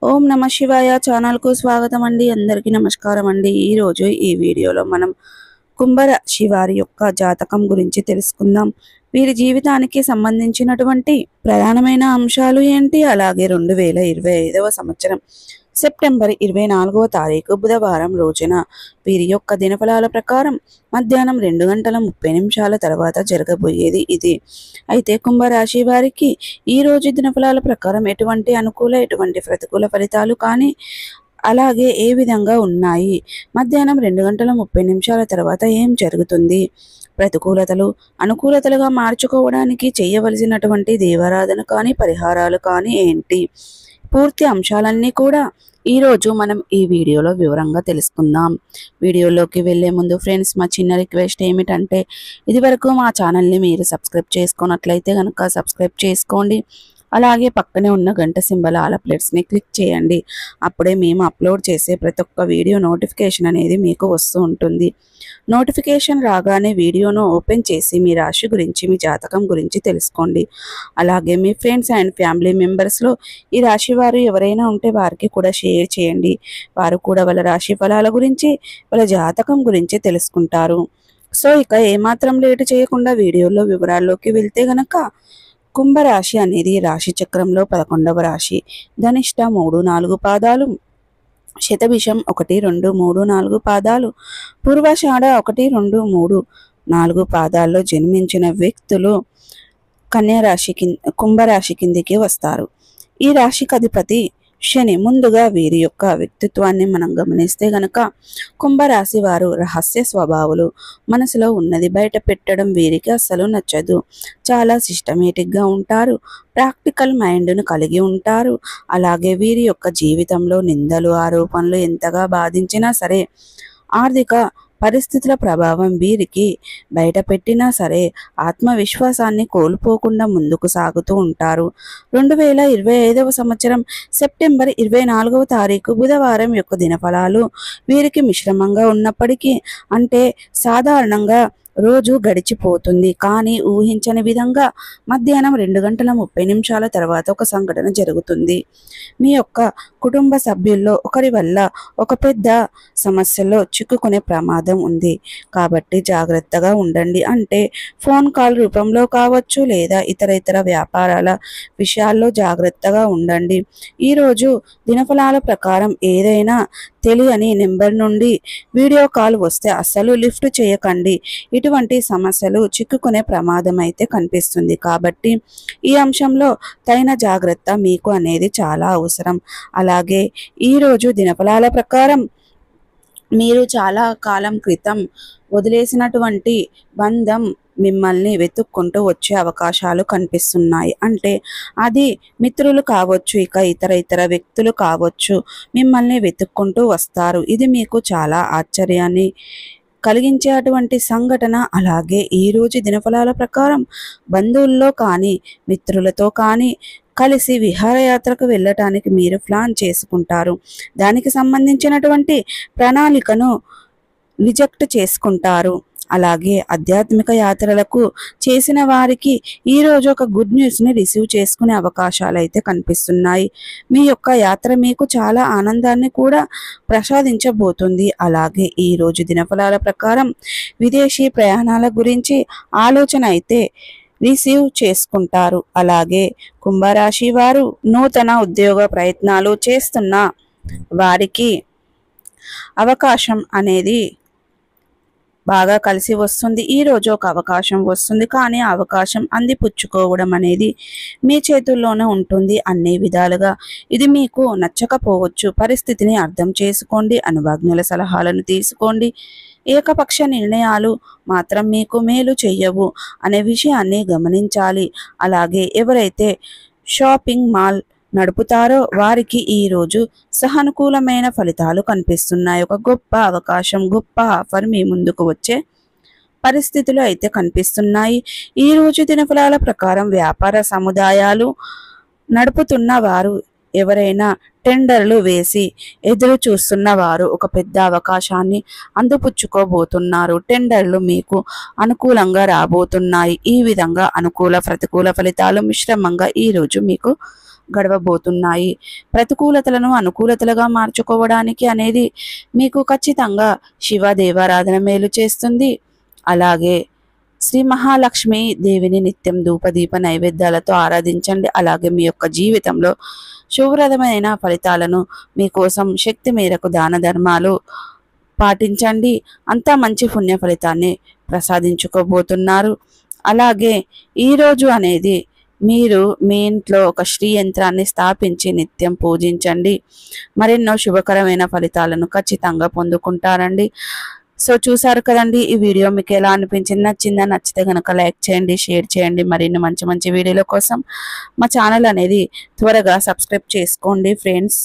ఓం నమ శివాయ ఛానల్కు స్వాగతం అండి. అందరికీ నమస్కారం అండి. ఈరోజు ఈ వీడియోలో మనం కుంభరాశి వారి యొక్క జాతకం గురించి తెలుసుకుందాం. వీరి జీవితానికి సంబంధించినటువంటి ప్రధానమైన అంశాలు ఏంటి, అలాగే 2025వ సంవత్సరం సెప్టెంబర్ 24వ తారీఖు బుధవారం రోజున వీరి యొక్క దినఫలాల ప్రకారం మధ్యాహ్నం 2:30 తర్వాత జరగబోయేది ఇది. అయితే కుంభరాశి వారికి ఈ రోజు దినఫలాల ప్రకారం ఎటువంటి అనుకూల ఎటువంటి ప్రతికూల ఫలితాలు కానీ అలాగే ఏ విధంగా ఉన్నాయి, మధ్యాహ్నం 2:30 తర్వాత ఏం జరుగుతుంది, ప్రతికూలతలు అనుకూలతలుగా మార్చుకోవడానికి చేయవలసినటువంటి దేవారాధన కానీ పరిహారాలు కానీ ఏంటి, పూర్తి అంశాలన్నీ కూడా ఈరోజు మనం ఈ వీడియోలో వివరంగా తెలుసుకుందాం. వీడియోలోకి వెళ్ళే ముందు ఫ్రెండ్స్, మా చిన్న రిక్వెస్ట్ ఏమిటంటే ఇదివరకు మా ఛానల్ని మీరు సబ్స్క్రైబ్ చేసుకున్నట్లయితే కనుక సబ్స్క్రైబ్ చేసుకోండి. అలాగే పక్కనే ఉన్న గంట సింబల్ ఆల్ అప్డేట్స్ని క్లిక్ చేయండి. అప్పుడే మేము అప్లోడ్ చేసే ప్రతి ఒక్క వీడియో నోటిఫికేషన్ అనేది మీకు వస్తూ ఉంటుంది. నోటిఫికేషన్ రాగానే వీడియోను ఓపెన్ చేసి మీ రాశి గురించి మీ జాతకం గురించి తెలుసుకోండి. అలాగే మీ ఫ్రెండ్స్ అండ్ ఫ్యామిలీ మెంబర్స్లో ఈ రాశి వారు ఎవరైనా ఉంటే వారికి కూడా షేర్ చేయండి. వారు కూడా వాళ్ళ రాశి ఫలాల గురించి వాళ్ళ జాతకం గురించి తెలుసుకుంటారు. సో ఇక ఏమాత్రం లేటు చేయకుండా వీడియోలో వివరాల్లోకి వెళ్తే గనక, కుంభరాశి అనేది రాశి చక్రంలో 11వ రాశి. ధనిష్ట 3-4 పాదాలు, శతభిషం 1-2-3-4 పాదాలు, పూర్వాషాఢ 1-2-3-4 పాదాల్లో జన్మించిన వ్యక్తులు కుంభరాశి కిందికి వస్తారు. ఈ రాశికి అధిపతి శని. ముందుగా వీరి యొక్క వ్యక్తిత్వాన్ని మనం గమనిస్తే గనక, కుంభరాశి వారు రహస్య స్వభావులు. మనసులో ఉన్నది బయట పెట్టడం వీరికి అస్సలు నచ్చదు. చాలా సిస్టమేటిక్గా ఉంటారు. ప్రాక్టికల్ మైండ్ను కలిగి ఉంటారు. అలాగే వీరి యొక్క జీవితంలో నిందలు ఆరోపణలు ఎంతగా బాధించినా సరే, ఆర్థిక పరిస్థితుల ప్రభావం వీరికి బయట పెట్టినా సరే ఆత్మవిశ్వాసాన్ని కోల్పోకుండా ముందుకు సాగుతూ ఉంటారు. 2025వ సంవత్సరం సెప్టెంబర్ 24వ తారీఖు బుధవారం యొక్క దినఫలాలు వీరికి మిశ్రమంగా ఉన్నప్పటికీ, అంటే సాధారణంగా రోజు గడిచిపోతుంది, కానీ ఊహించని విధంగా మధ్యాహ్నం 2:30 తర్వాత ఒక సంఘటన జరుగుతుంది. మీ యొక్క కుటుంబ సభ్యుల్లో ఒకరి వల్ల ఒక పెద్ద సమస్యలో చిక్కుకునే ప్రమాదం ఉంది. కాబట్టి జాగ్రత్తగా ఉండండి. అంటే ఫోన్ కాల్ రూపంలో కావచ్చు, లేదా ఇతర వ్యాపారాల విషయాల్లో జాగ్రత్తగా ఉండండి. ఈరోజు దినఫలాల ప్రకారం ఏదైనా తెలియని నెంబర్ నుండి వీడియో కాల్ వస్తే అస్సలు లిఫ్ట్ చేయకండి. ఇటువంటి సమస్యలు చిక్కుకునే ప్రమాదం అయితే కనిపిస్తుంది. కాబట్టి ఈ అంశంలో తగిన జాగ్రత్త మీకు అనేది చాలా అవసరం. అలాగే ఈరోజు దినఫలాల ప్రకారం మీరు చాలా కాలం క్రితం వదిలేసినటువంటి బంధం మిమ్మల్ని వెతుక్కుంటూ వచ్చే అవకాశాలు కనిపిస్తున్నాయి. అంటే అది మిత్రులు కావచ్చు, ఇక ఇతర వ్యక్తులు కావచ్చు, మిమ్మల్ని వెతుక్కుంటూ వస్తారు. ఇది మీకు చాలా ఆశ్చర్యాన్ని కలిగించేటువంటి సంఘటన. అలాగే ఈరోజు దినఫలాల ప్రకారం బంధువుల్లో కానీ మిత్రులతో కానీ కలిసి విహారయాత్రకు వెళ్ళటానికి మీరు ప్లాన్ చేసుకుంటారు. దానికి సంబంధించినటువంటి ప్రణాళికను రిజెక్ట్ చేసుకుంటారు. అలాగే ఆధ్యాత్మిక యాత్రలకు చేసిన వారికి ఈరోజు ఒక గుడ్ న్యూస్ని రిసీవ్ చేసుకునే అవకాశాలు అయితే కనిపిస్తున్నాయి. మీ యొక్క యాత్ర మీకు చాలా ఆనందాన్ని కూడా ప్రసాదించబోతుంది. అలాగే ఈరోజు దినఫలాల ప్రకారం విదేశీ ప్రయాణాల గురించి ఆలోచన అయితే రిసీవ్ చేసుకుంటారు. అలాగే కుంభరాశి వారు నూతన ఉద్యోగ ప్రయత్నాలు చేస్తున్న వారికి అవకాశం అనేది బాగా కలిసి వస్తుంది. ఈరోజు ఒక అవకాశం వస్తుంది, కానీ ఆ అవకాశం అందిపుచ్చుకోవడం అనేది మీ చేతుల్లోనే ఉంటుంది. అన్ని విధాలుగా ఇది మీకు నచ్చకపోవచ్చు. పరిస్థితిని అర్థం చేసుకోండి, అనుభవజ్ఞుల సలహాలను తీసుకోండి. ఏకపక్ష నిర్ణయాలు మాత్రం మీకు మేలు చెయ్యవు అనే విషయాన్ని గమనించాలి. అలాగే ఎవరైతే షాపింగ్ మాల్ నడుపుతారో వారికి ఈరోజు సహానుకూలమైన ఫలితాలు కనిపిస్తున్నాయి. ఒక గొప్ప అవకాశం, గొప్ప ఆఫర్ మీ ముందుకు వచ్చే పరిస్థితులు అయితే కనిపిస్తున్నాయి. ఈరోజు దినఫలాల ప్రకారం వ్యాపార సముదాయాలు నడుపుతున్న వారు, ఎవరైనా టెండర్లు వేసి ఎదురు చూస్తున్న వారు ఒక పెద్ద అవకాశాన్ని అందిపుచ్చుకోబోతున్నారు. టెండర్లు మీకు అనుకూలంగా రాబోతున్నాయి. ఈ విధంగా అనుకూల ప్రతికూల ఫలితాలు మిశ్రమంగా ఈరోజు మీకు గడవబోతున్నాయి. ప్రతికూలతలను అనుకూలతలుగా మార్చుకోవడానికి అనేది మీకు ఖచ్చితంగా శివ దేవారాధన మేలు చేస్తుంది. అలాగే శ్రీ మహాలక్ష్మి దేవిని నిత్యం ధూపదీప నైవేద్యాలతో ఆరాధించండి. అలాగే మీ యొక్క జీవితంలో శుభప్రదమైన ఫలితాలను మీకోసం శక్తి మేరకు దాన ధర్మాలు పాటించండి. అంతా మంచి పుణ్య ఫలితాన్ని ప్రసాదించుకోబోతున్నారు. అలాగే ఈరోజు అనేది మీరు మీ ఇంట్లో ఒక శ్రీ యంత్రాన్ని స్థాపించి నిత్యం పూజించండి. మరెన్నో శుభకరమైన ఫలితాలను ఖచ్చితంగా పొందుకుంటారండి. సో చూసారు కదండి, ఈ వీడియో మీకు ఎలా అనిపించింది? నచ్చిందా? నచ్చితే కనుక లైక్ చేయండి, షేర్ చేయండి. మరిన్ని మంచి మంచి వీడియోల కోసం మా ఛానల్ అనేది త్వరగా సబ్స్క్రైబ్ చేసుకోండి ఫ్రెండ్స్.